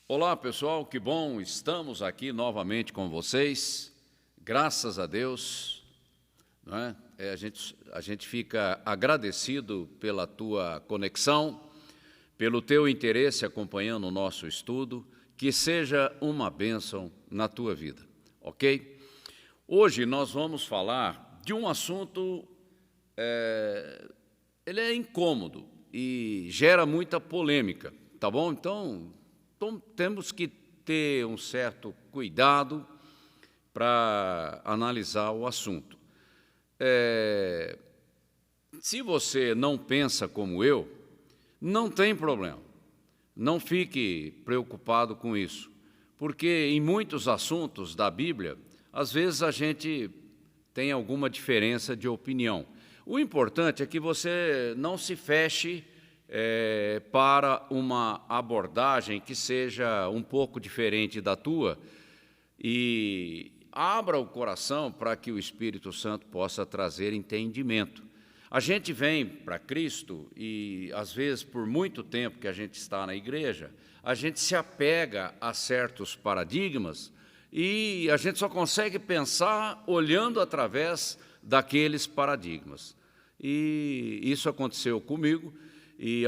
Olá, pessoal, que bom, estamos aqui novamente com vocês, graças a Deus, não é? A gente fica agradecido pela tua conexão, pelo teu interesse acompanhando o nosso estudo, que seja uma bênção na tua vida, ok? Hoje nós vamos falar de um assunto, ele é incômodo e gera muita polêmica, tá bom? Então temos que ter um certo cuidado para analisar o assunto. Se você não pensa como eu, não tem problema. Não fique preocupado com isso, porque em muitos assuntos da Bíblia, às vezes a gente tem alguma diferença de opinião. O importante é que você não se feche para uma abordagem que seja um pouco diferente da tua e abra o coração para que o Espírito Santo possa trazer entendimento. A gente vem para Cristo e, às vezes, por muito tempo que a gente está na igreja, a gente se apega a certos paradigmas e a gente só consegue pensar olhando através daqueles paradigmas. E isso aconteceu comigo. E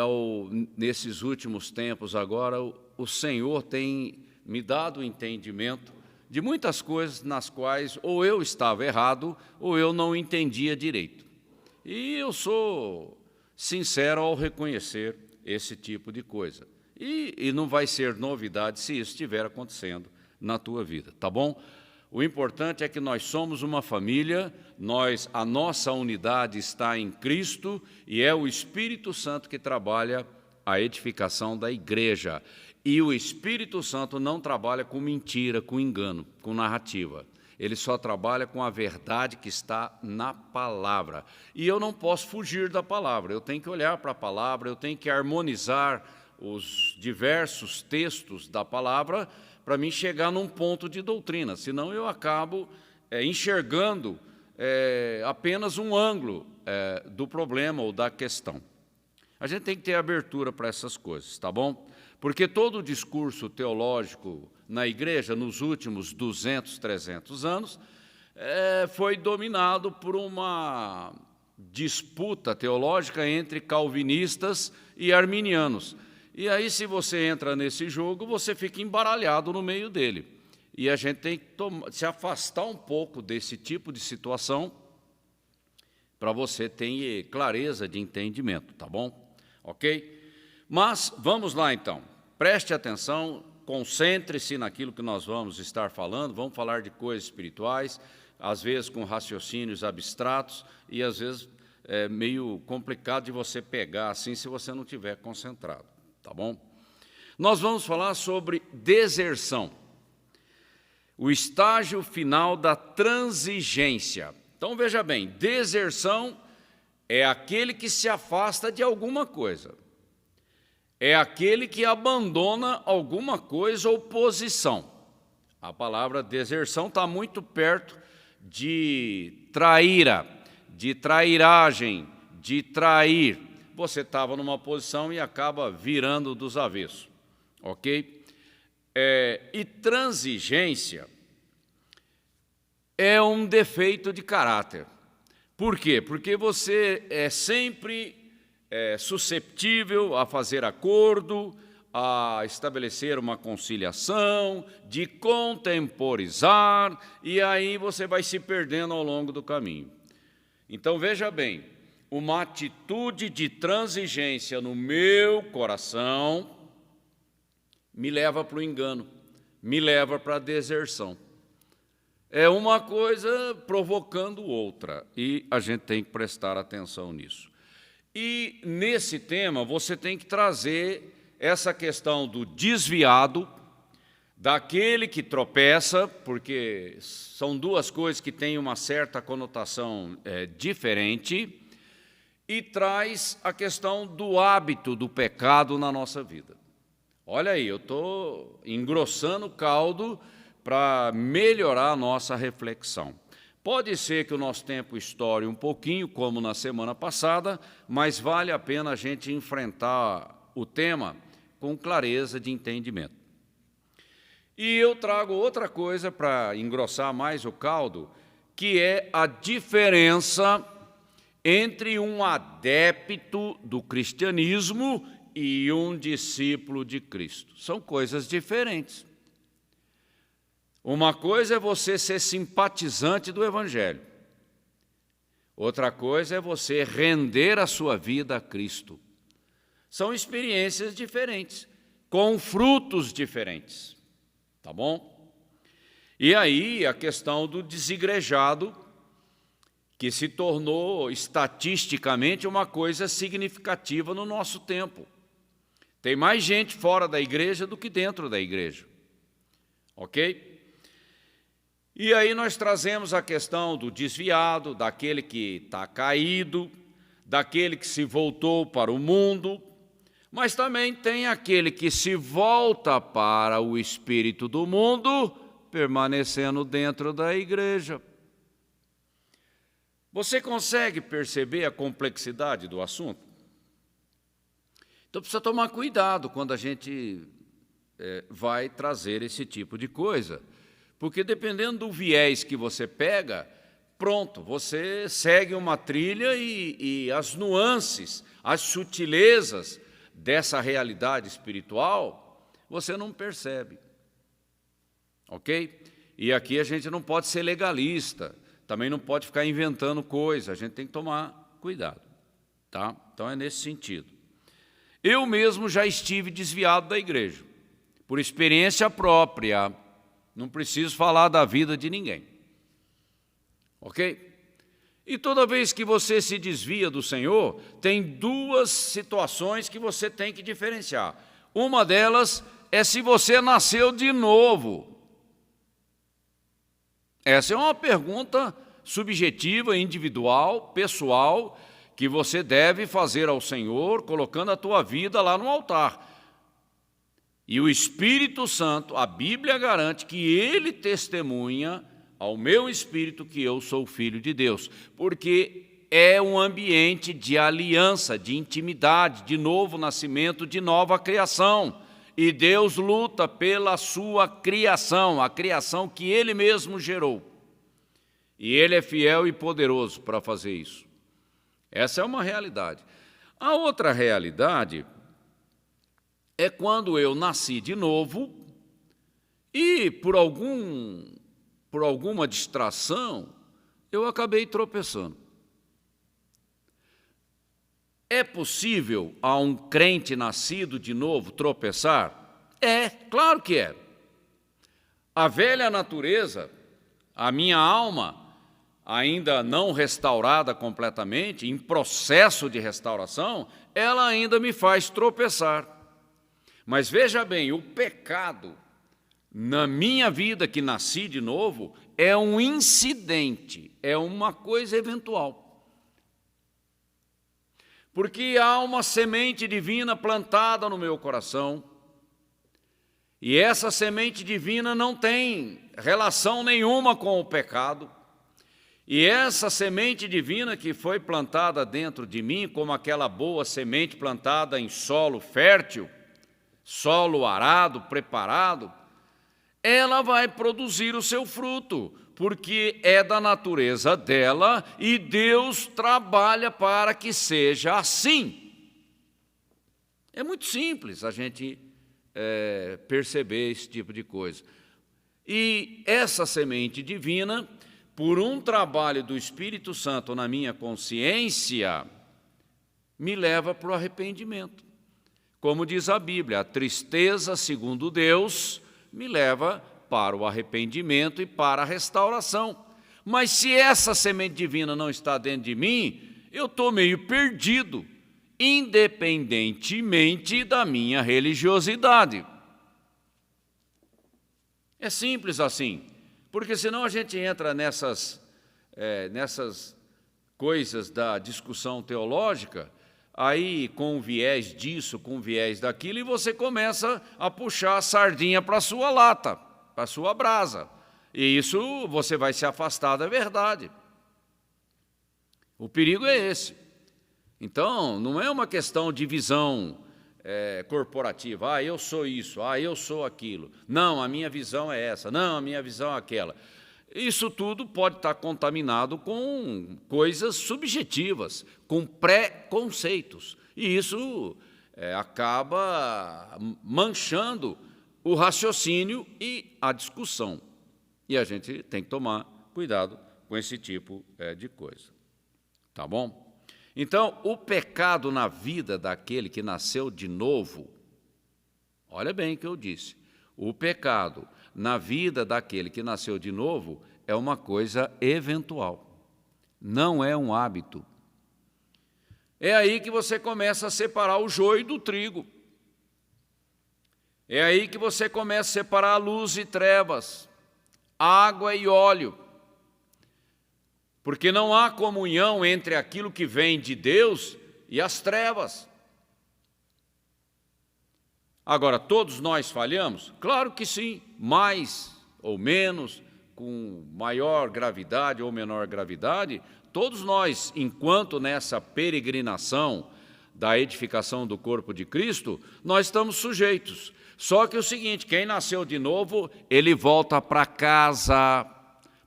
nesses últimos tempos agora, o Senhor tem me dado entendimento de muitas coisas nas quais ou eu estava errado ou eu não entendia direito. E eu sou sincero ao reconhecer esse tipo de coisa. E não vai ser novidade se isso estiver acontecendo na tua vida, tá bom? O importante é que nós somos uma família, a nossa unidade está em Cristo e é o Espírito Santo que trabalha a edificação da igreja. E o Espírito Santo não trabalha com mentira, com engano, com narrativa. Ele só trabalha com a verdade que está na palavra. E eu não posso fugir da palavra, eu tenho que olhar para a palavra, eu tenho que harmonizar os diversos textos da palavra para mim chegar num ponto de doutrina, senão eu acabo enxergando apenas um ângulo do problema ou da questão. A gente tem que ter abertura para essas coisas, tá bom? Porque todo o discurso teológico na igreja, nos últimos 200, 300 anos, foi dominado por uma disputa teológica entre calvinistas e arminianos. E aí, se você entra nesse jogo, você fica embaralhado no meio dele. E a gente tem que se afastar um pouco desse tipo de situação para você ter clareza de entendimento, tá bom? Ok? Mas vamos lá, então. Preste atenção, concentre-se naquilo que nós vamos estar falando. Vamos falar de coisas espirituais, às vezes com raciocínios abstratos e, às vezes, é meio complicado de você pegar assim se você não estiver concentrado. Tá bom? Nós vamos falar sobre deserção, o estágio final da transigência. Então, veja bem, deserção é aquele que se afasta de alguma coisa, é aquele que abandona alguma coisa ou posição. A palavra deserção está muito perto de traíra, de trairagem, de trair. Você estava numa posição e acaba virando dos avessos, ok? E transigência é um defeito de caráter. Por quê? Porque você é sempre susceptível a fazer acordo, a estabelecer uma conciliação, de contemporizar, e aí você vai se perdendo ao longo do caminho. Então, veja bem, uma atitude de transigência no meu coração me leva para o engano, me leva para a deserção. É uma coisa provocando outra, e a gente tem que prestar atenção nisso. E, nesse tema, você tem que trazer essa questão do desviado, daquele que tropeça, porque são duas coisas que têm uma certa conotação diferente, e traz a questão do hábito do pecado na nossa vida. Olha aí, eu estou engrossando o caldo para melhorar a nossa reflexão. Pode ser que o nosso tempo estoure um pouquinho, como na semana passada, mas vale a pena a gente enfrentar o tema com clareza de entendimento. E eu trago outra coisa para engrossar mais o caldo, que é a diferença entre um adepto do cristianismo e um discípulo de Cristo. São coisas diferentes. Uma coisa é você ser simpatizante do Evangelho. Outra coisa é você render a sua vida a Cristo. São experiências diferentes, com frutos diferentes. Tá bom? E aí a questão do desigrejado, que se tornou estatisticamente uma coisa significativa no nosso tempo. Tem mais gente fora da igreja do que dentro da igreja. Ok? E aí nós trazemos a questão do desviado, daquele que está caído, daquele que se voltou para o mundo, mas também tem aquele que se volta para o espírito do mundo, permanecendo dentro da igreja. Você consegue perceber a complexidade do assunto? Então precisa tomar cuidado quando a gente vai trazer esse tipo de coisa, porque dependendo do viés que você pega, pronto, você segue uma trilha e as nuances, as sutilezas dessa realidade espiritual, você não percebe. Ok? E aqui a gente não pode ser legalista, também não pode ficar inventando coisa, a gente tem que tomar cuidado. Tá? Então é nesse sentido. Eu mesmo já estive desviado da igreja, por experiência própria, não preciso falar da vida de ninguém. Ok? E toda vez que você se desvia do Senhor, tem duas situações que você tem que diferenciar. Uma delas é se você nasceu de novo. Essa é uma pergunta subjetiva, individual, pessoal, que você deve fazer ao Senhor, colocando a tua vida lá no altar. E o Espírito Santo, a Bíblia garante que ele testemunha ao meu espírito que eu sou filho de Deus, porque é um ambiente de aliança, de intimidade, de novo nascimento, de nova criação. E Deus luta pela sua criação, a criação que Ele mesmo gerou. E Ele é fiel e poderoso para fazer isso. Essa é uma realidade. A outra realidade é quando eu nasci de novo e, por alguma distração, eu acabei tropeçando. É possível a um crente nascido de novo tropeçar? É, claro que é. A velha natureza, a minha alma, ainda não restaurada completamente, em processo de restauração, ela ainda me faz tropeçar. Mas veja bem, o pecado na minha vida que nasci de novo é um incidente, é uma coisa eventual. Porque há uma semente divina plantada no meu coração, e essa semente divina não tem relação nenhuma com o pecado, e essa semente divina que foi plantada dentro de mim, como aquela boa semente plantada em solo fértil, solo arado, preparado, ela vai produzir o seu fruto, porque é da natureza dela e Deus trabalha para que seja assim. É muito simples a gente perceber esse tipo de coisa. E essa semente divina, por um trabalho do Espírito Santo na minha consciência, me leva para o arrependimento. Como diz a Bíblia, a tristeza, segundo Deus, me leva para o arrependimento e para a restauração. Mas se essa semente divina não está dentro de mim, eu estou meio perdido, independentemente da minha religiosidade. É simples assim, porque senão a gente entra nessas coisas da discussão teológica, aí com viés disso, com viés daquilo, e você começa a puxar a sardinha para a sua lata, para a sua brasa. E isso você vai se afastar da verdade. O perigo é esse. Então, não é uma questão de visão corporativa. Ah, eu sou isso, ah, eu sou aquilo. Não, a minha visão é essa, não, a minha visão é aquela. Isso tudo pode estar contaminado com coisas subjetivas, com preconceitos. E isso acaba manchando o raciocínio e a discussão. E a gente tem que tomar cuidado com esse tipo de coisa. Tá bom? Então, o pecado na vida daquele que nasceu de novo, olha bem o que eu disse, o pecado na vida daquele que nasceu de novo é uma coisa eventual, não é um hábito. É aí que você começa a separar o joio do trigo. É aí que você começa a separar luz e trevas, água e óleo. Porque não há comunhão entre aquilo que vem de Deus e as trevas. Agora, todos nós falhamos? Claro que sim, mais ou menos, com maior gravidade ou menor gravidade, todos nós, enquanto nessa peregrinação da edificação do corpo de Cristo, nós estamos sujeitos. Só que é o seguinte, quem nasceu de novo, ele volta para casa,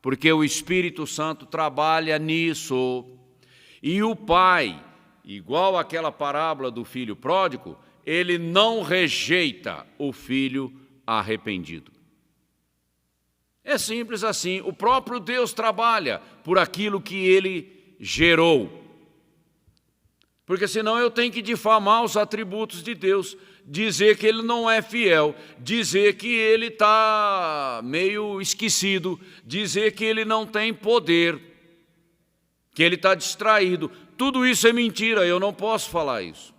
porque o Espírito Santo trabalha nisso. E o pai, igual àquela parábola do filho pródigo, ele não rejeita o filho arrependido. É simples assim, o próprio Deus trabalha por aquilo que ele gerou. Porque senão eu tenho que difamar os atributos de Deus, dizer que ele não é fiel, dizer que ele está meio esquecido, dizer que ele não tem poder, que ele está distraído. Tudo isso é mentira, eu não posso falar isso.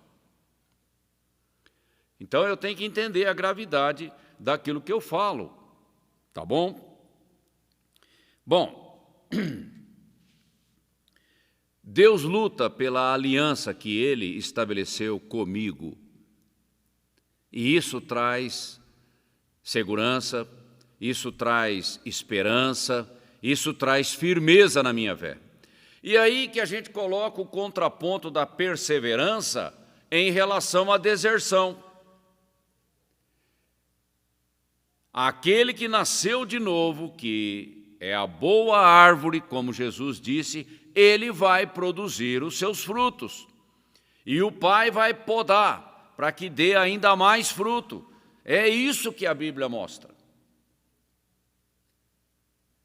Então eu tenho que entender a gravidade daquilo que eu falo, tá bom? Bom, Deus luta pela aliança que Ele estabeleceu comigo. E isso traz segurança, isso traz esperança, isso traz firmeza na minha fé. E aí que a gente coloca o contraponto da perseverança em relação à deserção. Aquele que nasceu de novo, que é a boa árvore, como Jesus disse, ele vai produzir os seus frutos. E o Pai vai podar para que dê ainda mais fruto. É isso que a Bíblia mostra.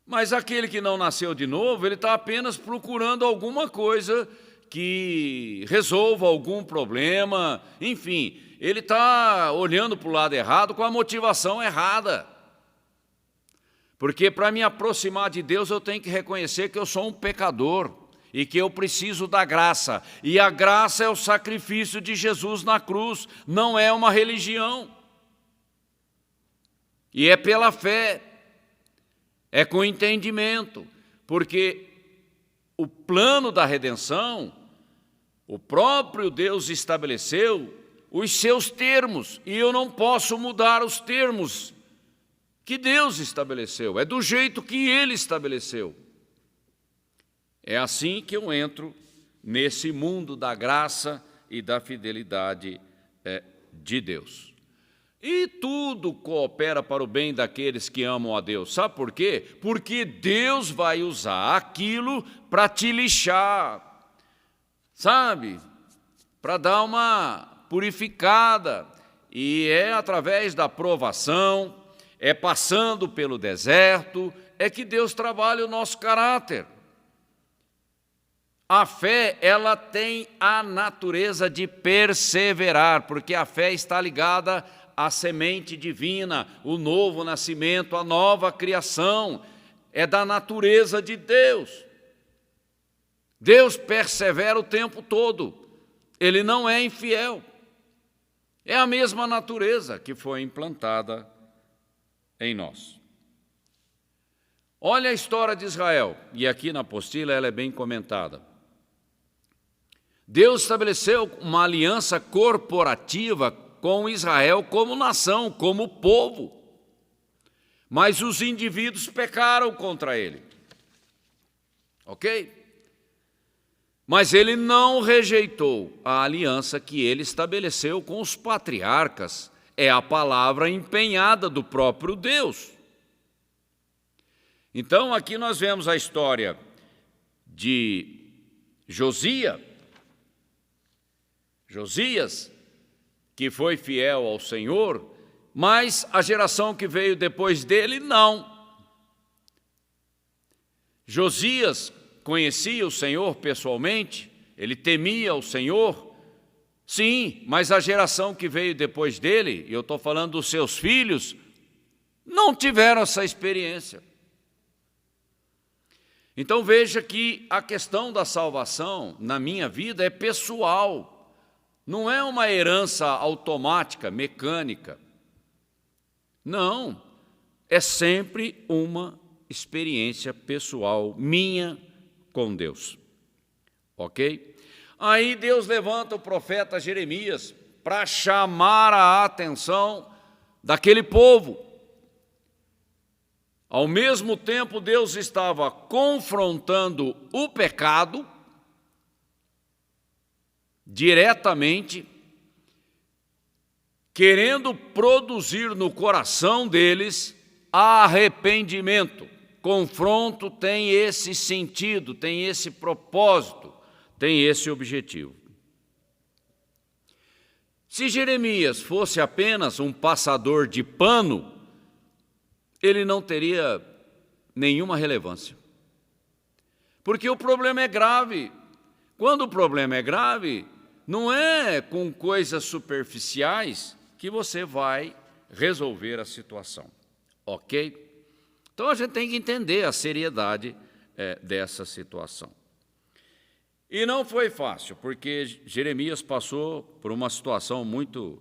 Mas aquele que não nasceu de novo, ele está apenas procurando alguma coisa que resolva algum problema, enfim, ele está olhando para o lado errado com a motivação errada. Porque para me aproximar de Deus eu tenho que reconhecer que eu sou um pecador e que eu preciso da graça. E a graça é o sacrifício de Jesus na cruz, não é uma religião. E é pela fé, é com entendimento, porque o plano da redenção, o próprio Deus estabeleceu os seus termos, e eu não posso mudar os termos que Deus estabeleceu, é do jeito que Ele estabeleceu. É assim que eu entro nesse mundo da graça e da fidelidade de Deus. E tudo coopera para o bem daqueles que amam a Deus. Sabe por quê? Porque Deus vai usar aquilo para te lixar, sabe? Para dar uma purificada. E é através da provação, é passando pelo deserto, é que Deus trabalha o nosso caráter. A fé, ela tem a natureza de perseverar, porque a fé está ligada à semente divina, o novo nascimento, a nova criação, é da natureza de Deus. Deus persevera o tempo todo, Ele não é infiel. É a mesma natureza que foi implantada em nós. Olha a história de Israel, e aqui na apostila ela é bem comentada. Deus estabeleceu uma aliança corporativa com Israel como nação, como povo. Mas os indivíduos pecaram contra ele. Ok? Mas ele não rejeitou a aliança que ele estabeleceu com os patriarcas. É a palavra empenhada do próprio Deus. Então, aqui nós vemos a história de Josias, que foi fiel ao Senhor, mas a geração que veio depois dele, não. Josias conhecia o Senhor pessoalmente, ele temia o Senhor, sim, mas a geração que veio depois dele, e eu estou falando dos seus filhos, não tiveram essa experiência. Então veja que a questão da salvação na minha vida é pessoal, não é uma herança automática, mecânica. Não, é sempre uma experiência pessoal minha com Deus, ok? Aí Deus levanta o profeta Jeremias para chamar a atenção daquele povo. Ao mesmo tempo, Deus estava confrontando o pecado diretamente, querendo produzir no coração deles arrependimento. Confronto tem esse sentido, tem esse propósito, tem esse objetivo. Se Jeremias fosse apenas um passador de pano, ele não teria nenhuma relevância. Porque o problema é grave. Quando o problema é grave, não é com coisas superficiais que você vai resolver a situação, ok? Então a gente tem que entender a seriedade dessa situação. E não foi fácil, porque Jeremias passou por uma situação muito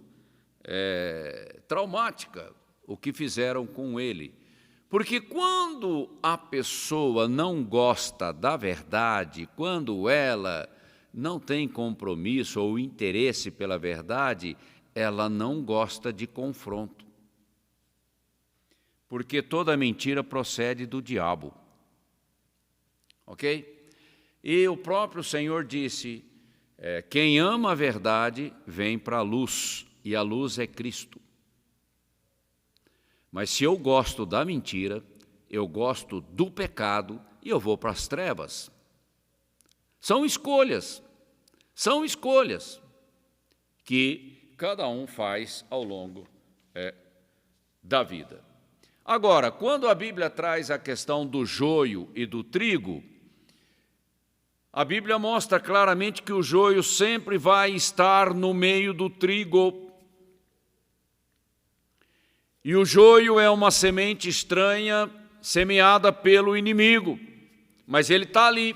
traumática, o que fizeram com ele. Porque quando a pessoa não gosta da verdade, quando ela não tem compromisso ou interesse pela verdade, ela não gosta de confronto. Porque toda mentira procede do diabo. Ok? E o próprio Senhor disse, quem ama a verdade vem para a luz, e a luz é Cristo. Mas se eu gosto da mentira, eu gosto do pecado, e eu vou para as trevas. São escolhas que cada um faz ao longo da vida. Agora, quando a Bíblia traz a questão do joio e do trigo, a Bíblia mostra claramente que o joio sempre vai estar no meio do trigo. E o joio é uma semente estranha, semeada pelo inimigo, mas ele está ali.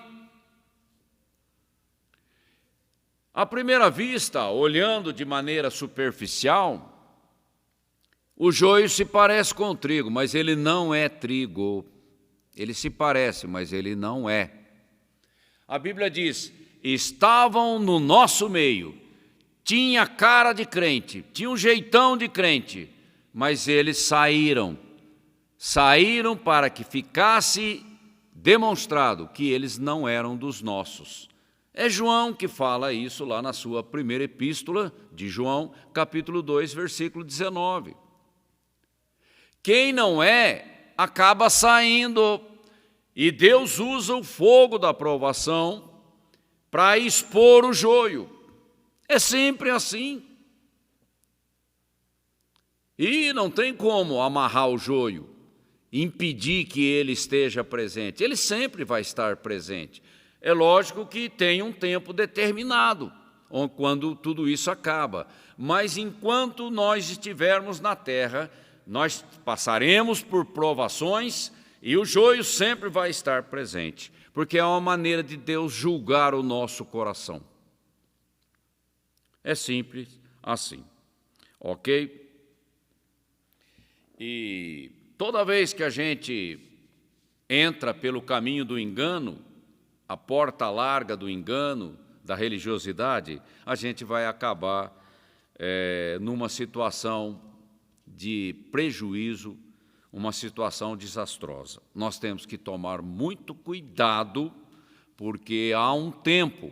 À primeira vista, olhando de maneira superficial, o joio se parece com o trigo, mas ele não é trigo. Ele se parece, mas ele não é. A Bíblia diz, estavam no nosso meio, tinha cara de crente, tinha um jeitão de crente, mas eles saíram para que ficasse demonstrado que eles não eram dos nossos. É João que fala isso lá na sua primeira epístola de João, capítulo 2, versículo 19. Quem não é, acaba saindo, e Deus usa o fogo da provação para expor o joio. É sempre assim. E não tem como amarrar o joio, impedir que ele esteja presente. Ele sempre vai estar presente. É lógico que tem um tempo determinado, quando tudo isso acaba. Mas enquanto nós estivermos na terra, nós passaremos por provações e o joio sempre vai estar presente, porque é uma maneira de Deus julgar o nosso coração. É simples assim, ok? E toda vez que a gente entra pelo caminho do engano, a porta larga do engano, da religiosidade, a gente vai acabar numa situação de prejuízo, uma situação desastrosa. Nós temos que tomar muito cuidado, porque há um tempo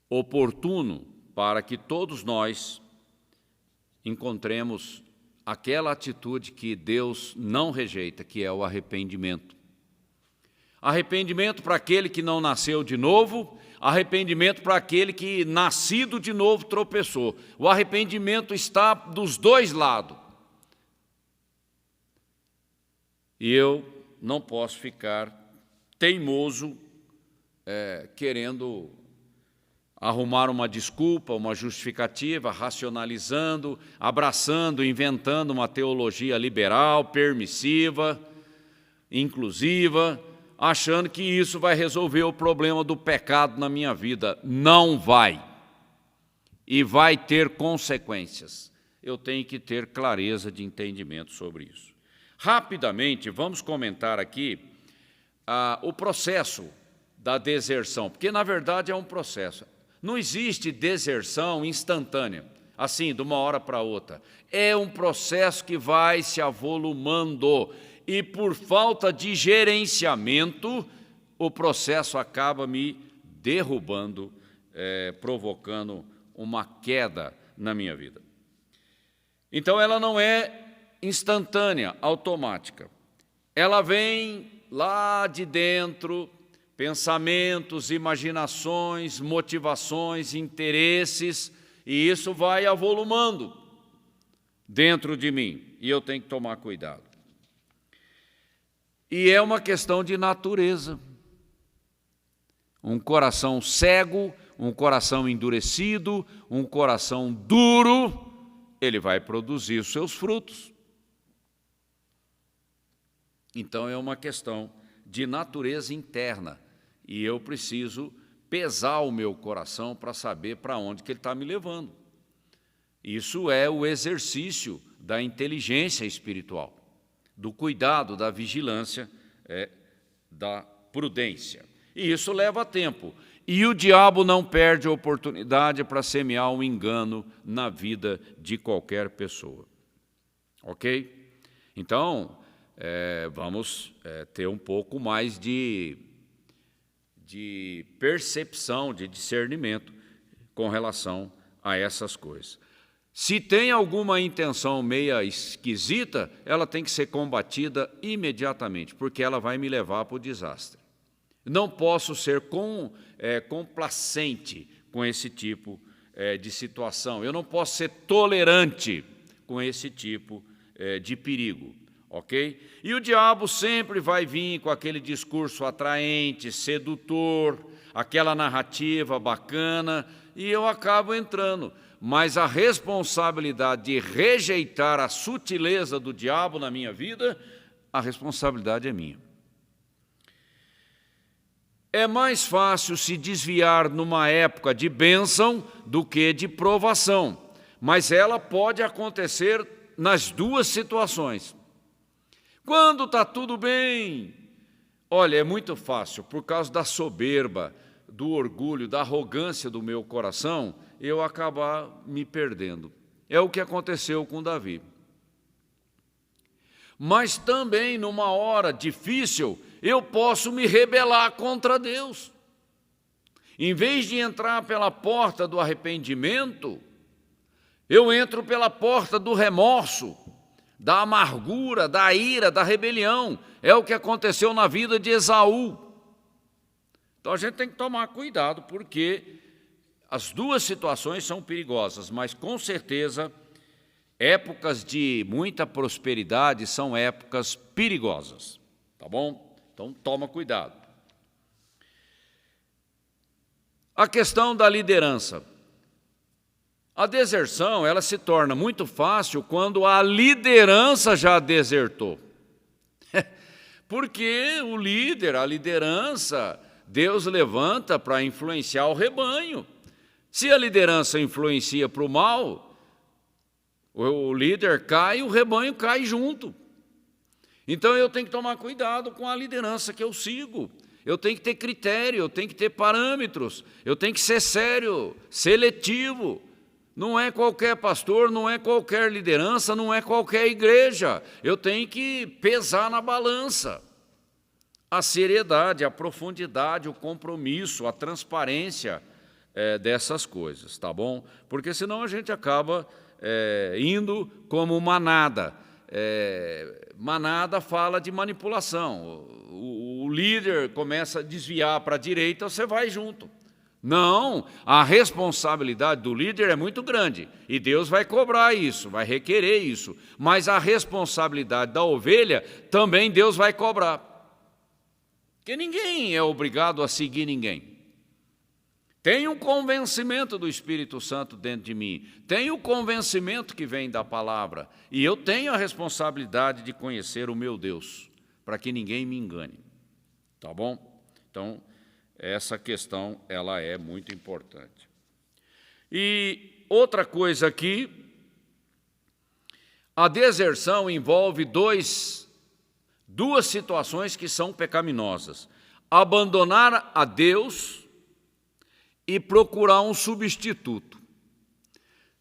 oportuno para que todos nós encontremos aquela atitude que Deus não rejeita, que é o arrependimento. Arrependimento para aquele que não nasceu de novo, arrependimento para aquele que, nascido de novo, tropeçou. O arrependimento está dos dois lados. E eu não posso ficar teimoso, querendo arrumar uma desculpa, uma justificativa, racionalizando, abraçando, inventando uma teologia liberal, permissiva, inclusiva, achando que isso vai resolver o problema do pecado na minha vida. Não vai. E vai ter consequências. Eu tenho que ter clareza de entendimento sobre isso. Rapidamente, vamos comentar aqui o processo da deserção, porque, na verdade, é um processo. Não existe deserção instantânea, assim, de uma hora para outra. É um processo que vai se avolumando e, por falta de gerenciamento, o processo acaba me derrubando, provocando uma queda na minha vida. Então, ela não é instantânea, automática. Ela vem lá de dentro, pensamentos, imaginações, motivações, interesses, e isso vai avolumando dentro de mim, e eu tenho que tomar cuidado. E é uma questão de natureza. Um coração cego, um coração endurecido, um coração duro, ele vai produzir os seus frutos. Então, é uma questão de natureza interna, e eu preciso pesar o meu coração para saber para onde que ele está me levando. Isso é o exercício da inteligência espiritual, do cuidado, da vigilância, da prudência. E isso leva tempo. E o diabo não perde a oportunidade para semear um engano na vida de qualquer pessoa. Ok? Então, vamos ter um pouco mais de percepção, de discernimento com relação a essas coisas. Se tem alguma intenção meia esquisita, ela tem que ser combatida imediatamente, porque ela vai me levar para o desastre. Não posso ser complacente com esse tipo de situação. Eu não posso ser tolerante com esse tipo de perigo. Ok? E o diabo sempre vai vir com aquele discurso atraente, sedutor, aquela narrativa bacana, e eu acabo entrando. Mas a responsabilidade de rejeitar a sutileza do diabo na minha vida, a responsabilidade é minha. É mais fácil se desviar numa época de bênção do que de provação, mas ela pode acontecer nas duas situações. Quando está tudo bem, olha, é muito fácil, por causa da soberba, do orgulho, da arrogância do meu coração, eu acabar me perdendo. É o que aconteceu com Davi. Mas também, numa hora difícil, eu posso me rebelar contra Deus. Em vez de entrar pela porta do arrependimento, eu entro pela porta do remorso, da amargura, da ira, da rebelião. É o que aconteceu na vida de Esaú. Então a gente tem que tomar cuidado, porque as duas situações são perigosas, mas com certeza épocas de muita prosperidade são épocas perigosas, tá bom? Então toma cuidado. A questão da liderança. A deserção, ela se torna muito fácil quando a liderança já desertou. Porque o líder, a liderança, Deus levanta para influenciar o rebanho. Se a liderança influencia para o mal, o líder cai e o rebanho cai junto. Então eu tenho que tomar cuidado com a liderança que eu sigo. Eu tenho que ter critério, eu tenho que ter parâmetros, eu tenho que ser sério, seletivo. Não é qualquer pastor, não é qualquer liderança, não é qualquer igreja. Eu tenho que pesar na balança a seriedade, a profundidade, o compromisso, a transparência dessas coisas, tá bom? Porque senão a gente acaba indo como manada. Manada fala de manipulação. O líder começa a desviar para a direita, você vai junto. Não, a responsabilidade do líder é muito grande e Deus vai cobrar isso, vai requerer isso, mas a responsabilidade da ovelha também Deus vai cobrar. Porque ninguém é obrigado a seguir ninguém. Tem um convencimento do Espírito Santo dentro de mim, tem o convencimento que vem da palavra, e eu tenho a responsabilidade de conhecer o meu Deus, para que ninguém me engane. Tá bom? Então, essa questão ela é muito importante. E outra coisa aqui, a deserção envolve duas situações que são pecaminosas: abandonar a Deus e procurar um substituto.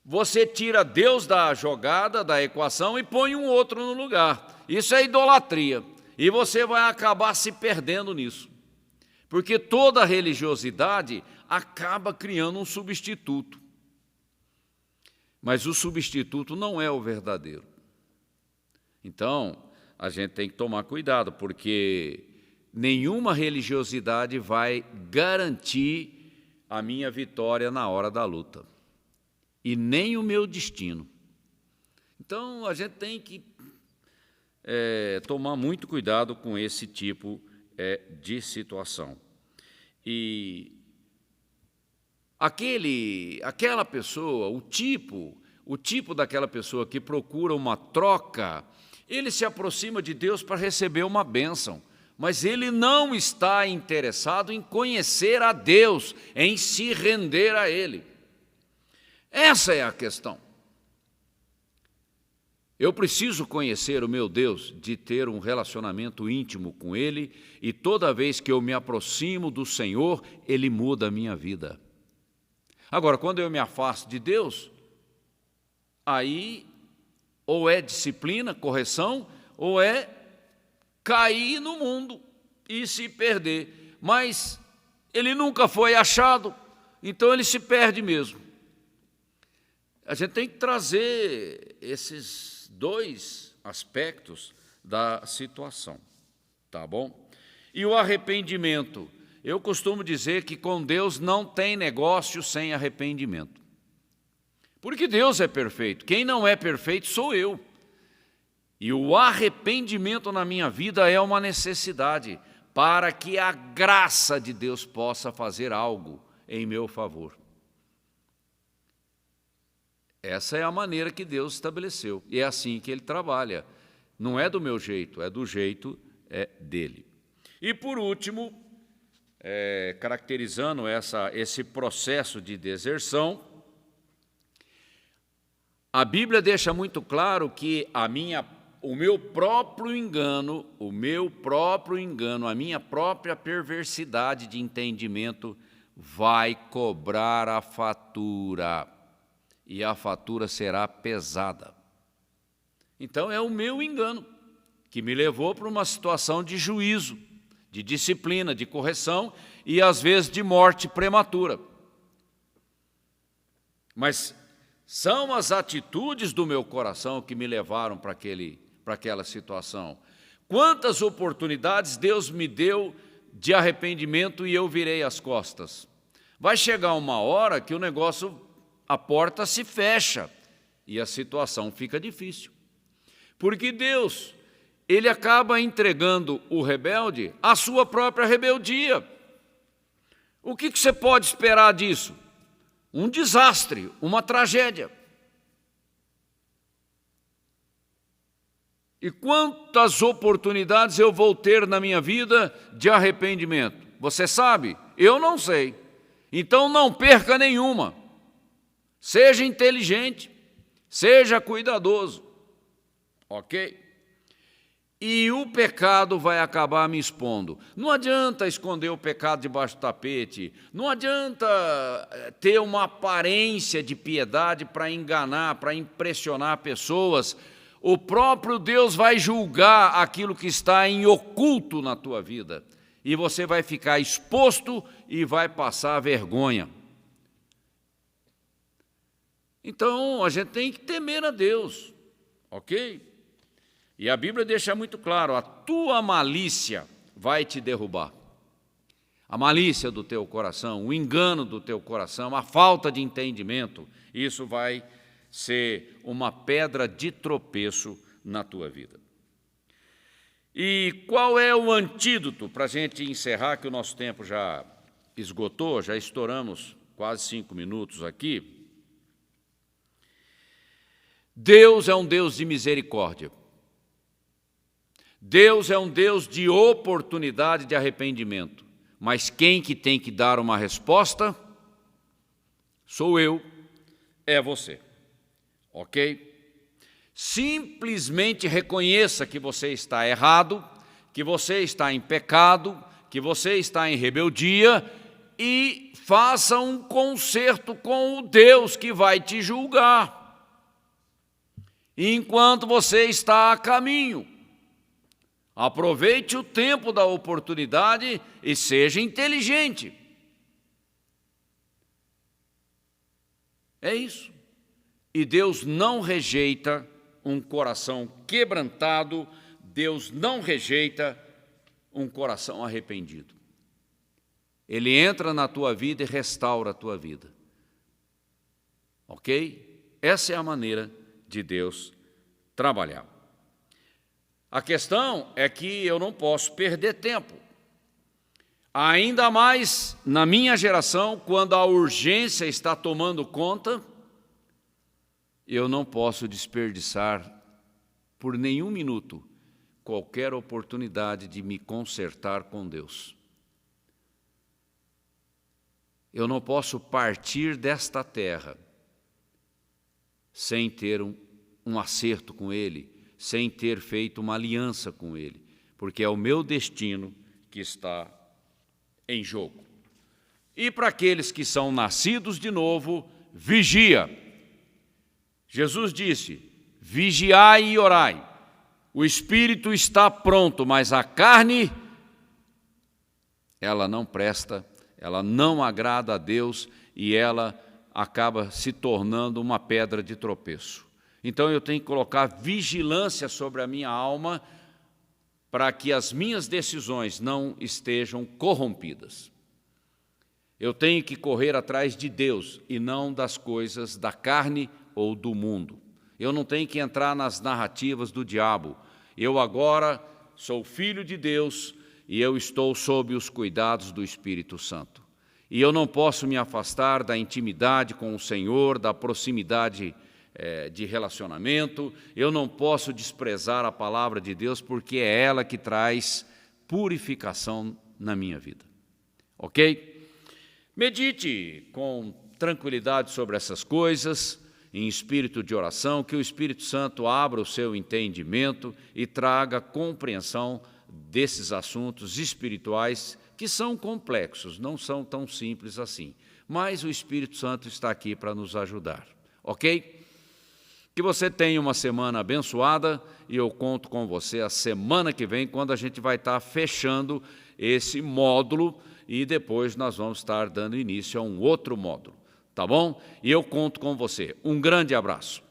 Você tira Deus da jogada, da equação, e põe um outro no lugar. Isso é idolatria. E você vai acabar se perdendo nisso. Porque toda religiosidade acaba criando um substituto. Mas o substituto não é o verdadeiro. Então, a gente tem que tomar cuidado, porque nenhuma religiosidade vai garantir a minha vitória na hora da luta, e nem o meu destino. Então, a gente tem que tomar muito cuidado com esse tipo de situação. E aquela pessoa, o tipo daquela pessoa que procura uma troca, ele se aproxima de Deus para receber uma bênção, mas ele não está interessado em conhecer a Deus, em se render a Ele. Essa é a questão. Eu preciso conhecer o meu Deus, de ter um relacionamento íntimo com Ele, e toda vez que eu me aproximo do Senhor, Ele muda a minha vida. Agora, quando eu me afasto de Deus, aí ou é disciplina, correção, ou é cair no mundo e se perder. Mas ele nunca foi achado, então ele se perde mesmo. A gente tem que trazer esses dois aspectos da situação, tá bom? E o arrependimento. Eu costumo dizer que com Deus não tem negócio sem arrependimento. Porque Deus é perfeito. Quem não é perfeito sou eu. E o arrependimento na minha vida é uma necessidade para que a graça de Deus possa fazer algo em meu favor. Essa é a maneira que Deus estabeleceu, e é assim que Ele trabalha. Não é do meu jeito, é do jeito dEle. E por último, caracterizando esse processo de deserção, a Bíblia deixa muito claro que o meu próprio engano, a minha própria perversidade de entendimento vai cobrar a fatura, e a fatura será pesada. Então é o meu engano que me levou para uma situação de juízo, de disciplina, de correção e às vezes de morte prematura. Mas são as atitudes do meu coração que me levaram para aquela situação. Quantas oportunidades Deus me deu de arrependimento e eu virei as costas. Vai chegar uma hora que a porta se fecha e a situação fica difícil. Porque Deus, Ele acaba entregando o rebelde à sua própria rebeldia. O que você pode esperar disso? Um desastre, uma tragédia. E quantas oportunidades eu vou ter na minha vida de arrependimento? Você sabe? Eu não sei. Então não perca nenhuma. Seja inteligente, seja cuidadoso, ok? E o pecado vai acabar me expondo. Não adianta esconder o pecado debaixo do tapete, não adianta ter uma aparência de piedade para enganar, para impressionar pessoas. O próprio Deus vai julgar aquilo que está em oculto na tua vida, e você vai ficar exposto e vai passar vergonha. Então, a gente tem que temer a Deus, ok? E a Bíblia deixa muito claro, a tua malícia vai te derrubar. A malícia do teu coração, o engano do teu coração, a falta de entendimento, isso vai ser uma pedra de tropeço na tua vida. E qual é o antídoto para a gente encerrar, que o nosso tempo já esgotou, já estouramos quase 5 minutos aqui? Deus é um Deus de misericórdia. Deus é um Deus de oportunidade de arrependimento. Mas quem que tem que dar uma resposta? Sou eu, é você. Ok? Simplesmente reconheça que você está errado, que você está em pecado, que você está em rebeldia e faça um concerto com o Deus que vai te julgar. Enquanto você está a caminho, aproveite o tempo da oportunidade e seja inteligente. É isso. E Deus não rejeita um coração quebrantado, Deus não rejeita um coração arrependido. Ele entra na tua vida e restaura a tua vida. Ok? Essa é a maneira de Deus trabalhar. A questão é que eu não posso perder tempo. Ainda mais na minha geração, quando a urgência está tomando conta, eu não posso desperdiçar por nenhum minuto qualquer oportunidade de me consertar com Deus. Eu não posso partir desta terra sem ter um acerto com Ele, sem ter feito uma aliança com Ele, porque é o meu destino que está em jogo. E para aqueles que são nascidos de novo, vigia. Jesus disse, vigiai e orai. O espírito está pronto, mas a carne, ela não presta, ela não agrada a Deus e ela acaba se tornando uma pedra de tropeço. Então eu tenho que colocar vigilância sobre a minha alma para que as minhas decisões não estejam corrompidas. Eu tenho que correr atrás de Deus e não das coisas da carne ou do mundo. Eu não tenho que entrar nas narrativas do diabo. Eu agora sou filho de Deus e eu estou sob os cuidados do Espírito Santo. E eu não posso me afastar da intimidade com o Senhor, da proximidade de relacionamento, eu não posso desprezar a palavra de Deus, porque é ela que traz purificação na minha vida. Ok? Medite com tranquilidade sobre essas coisas, em espírito de oração, que o Espírito Santo abra o seu entendimento e traga compreensão desses assuntos espirituais que são complexos, não são tão simples assim. Mas o Espírito Santo está aqui para nos ajudar. Ok? Que você tenha uma semana abençoada e eu conto com você a semana que vem, quando a gente vai estar fechando esse módulo e depois nós vamos estar dando início a um outro módulo, tá bom? E eu conto com você. Um grande abraço.